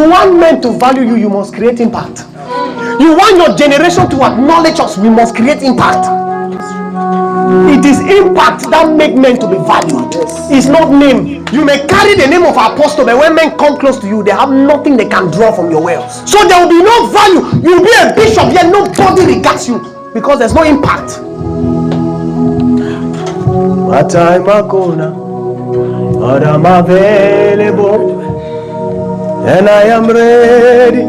you want men to value you, you must create impact. You want your generation to acknowledge us, we must create impact. It is impact that make men to be valued. It's not name. You may carry the name of apostle, but when men come close to you, they have nothing they can draw from your wells. So there will be no value. You'll be a bishop, yet nobody regards you because there's no impact. What time I go now? But I'm available and I am ready.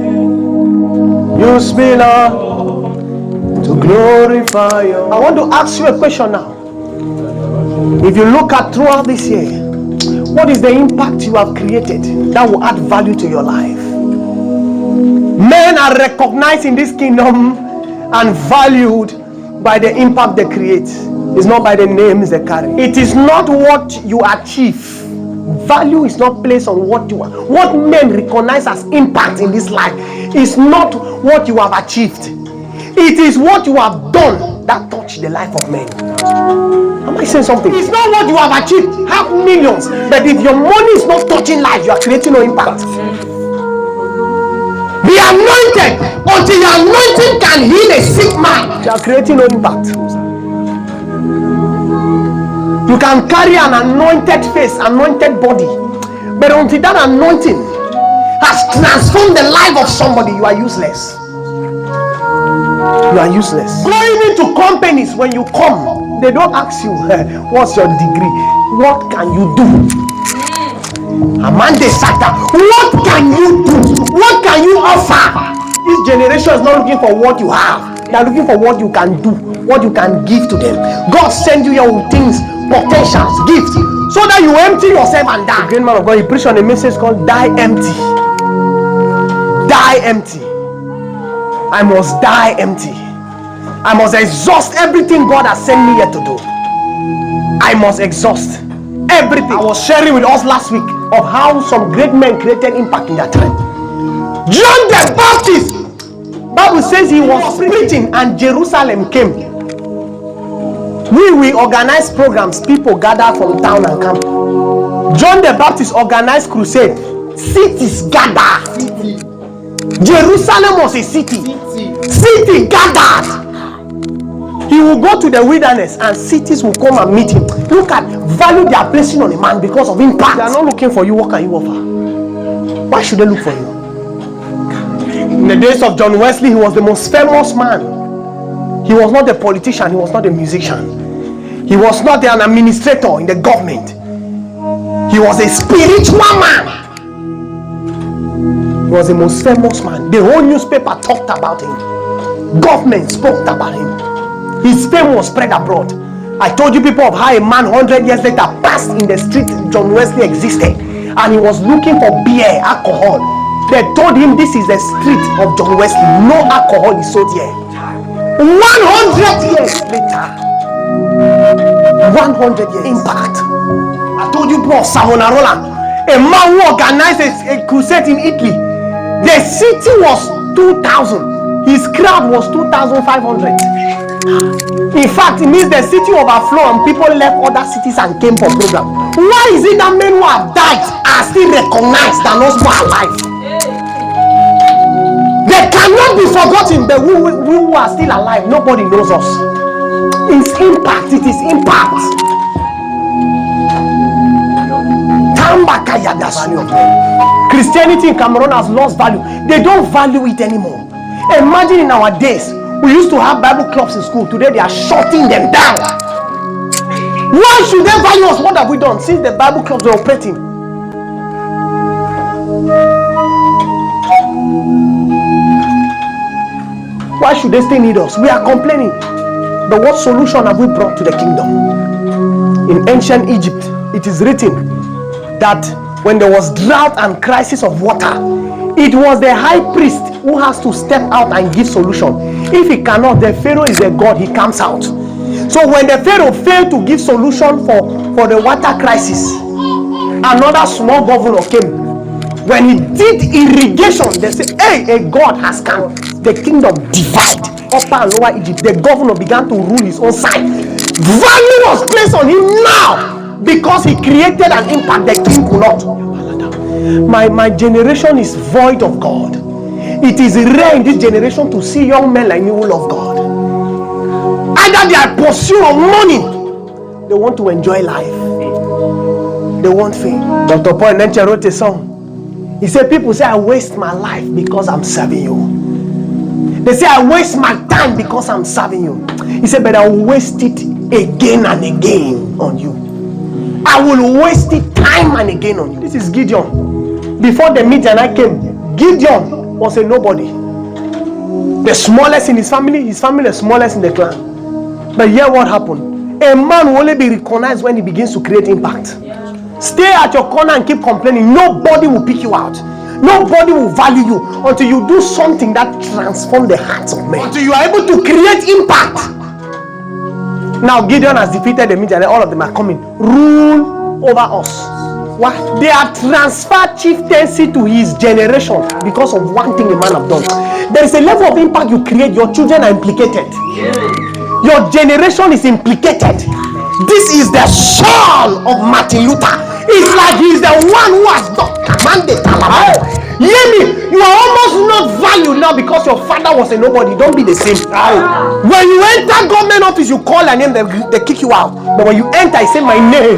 Use me now to glorify you. I want to ask you a question now. If you look at throughout this year, what is the impact you have created that will add value to your life? Men are recognized in this kingdom and valued by the impact they create. It's not by the names they carry. It is not what you achieve. Value is not placed on what you are. What men recognize as impact in this life is not what you have achieved. It is what you have done that touched the life of men. Am I saying something? It's not what you have achieved. Have millions, but if your money is not touching life, you are creating no impact. Be anointed until your anointing can heal a sick man. You are creating no impact. You can carry an anointed face, anointed body, but until that anointing has transformed the life of somebody, you are useless. You are useless. Going into companies, when you come, they don't ask you, what's your degree? What can you do? Amanda Sata, what can you do? What can you offer? This generation is not looking for what you have. They are looking for what you can do, what you can give to them. God send you your things, potentials, gifts, so that you empty yourself and die. The great man of God, he preached on a message called Die Empty. Die empty. I must die empty. I must exhaust everything God has sent me here to do. I must exhaust everything. I was sharing with us last week of how some great men created impact in their time. John the Baptist, Bible says he was preaching and Jerusalem came. We organize programs, people gather from town and come. John the Baptist organized crusade. Cities gathered. Jerusalem was a city. City gathered. He will go to the wilderness and cities will come and meet him. Look at value they are placing on a man because of impact. They are not looking for you. What can you offer? Why should they look for you? In the days of John Wesley, he was the most famous man. He was not a politician. He was not a musician. He was not an administrator in the government. He was a spiritual man. He was the most famous man. The whole newspaper talked about him. Government spoke about him. His fame was spread abroad. I told you people of how a man 100 years later passed in the street John Wesley existed, and he was looking for beer, alcohol. They told him this is the street of John Wesley. No alcohol is sold here. 100 years later. 100 years. Impact. I told you people of Savonarola, a man who organized a crusade in Italy. The city was 2,000. His crowd was 2,500. In fact, it means the city overflowed and people left other cities and came for program. Why is it that men who have died are still recognized than those who are alive? They cannot be forgotten, but we who are still alive, nobody knows us. It's impact. It is impact. Christianity in Cameroon has lost value. They don't value it anymore. Imagine in our days, we used to have Bible clubs in school. Today they are shutting them down. Why should they value us? What have we done since the Bible clubs are operating? Why should they still need us? We are complaining. But what solution have we brought to the kingdom? In ancient Egypt, it is written that when there was drought and crisis of water, it was the high priest who has to step out and give solution. If he cannot, the Pharaoh is a god, he comes out. So when the Pharaoh failed to give solution for the water crisis, another small governor came. When he did irrigation, they said, hey, a god has come. The kingdom divided. Upper and lower Egypt, the governor began to rule his own side. Value was placed on him now because he created an impact the king could not. My generation is void of God. It is rare in this generation to see young men like me who love God. Either they are pursuit of money, they want to enjoy life, they want fame. Dr. Paul N.NJOUME wrote a song. He said, people say I waste my life because I'm serving you. They say I waste my time because I'm serving you. He said, but I will waste it again and again on you. I will waste it time and again on you. This is Gideon. Before the Midianite came, Gideon was a nobody. The smallest in his family the smallest in the clan. But here what happened? A man will only be recognized when he begins to create impact. Stay at your corner and keep complaining. Nobody will pick you out. Nobody will value you until you do something that transforms the hearts of men. Until you are able to create impact. Now Gideon has defeated the Midianites. All of them are coming. Rule over us. Why? They have transferred chieftaincy to his generation because of one thing a man have done. There is a level of impact you create. Your children are implicated. Your generation is implicated. This is the son of Martin Luther. It's like he's the one who has commanded Taliban. Hear me, you are almost not valued now because your father was a nobody. Don't be the same. When you enter government office, you call a name, they kick you out. But when you enter, I say my name.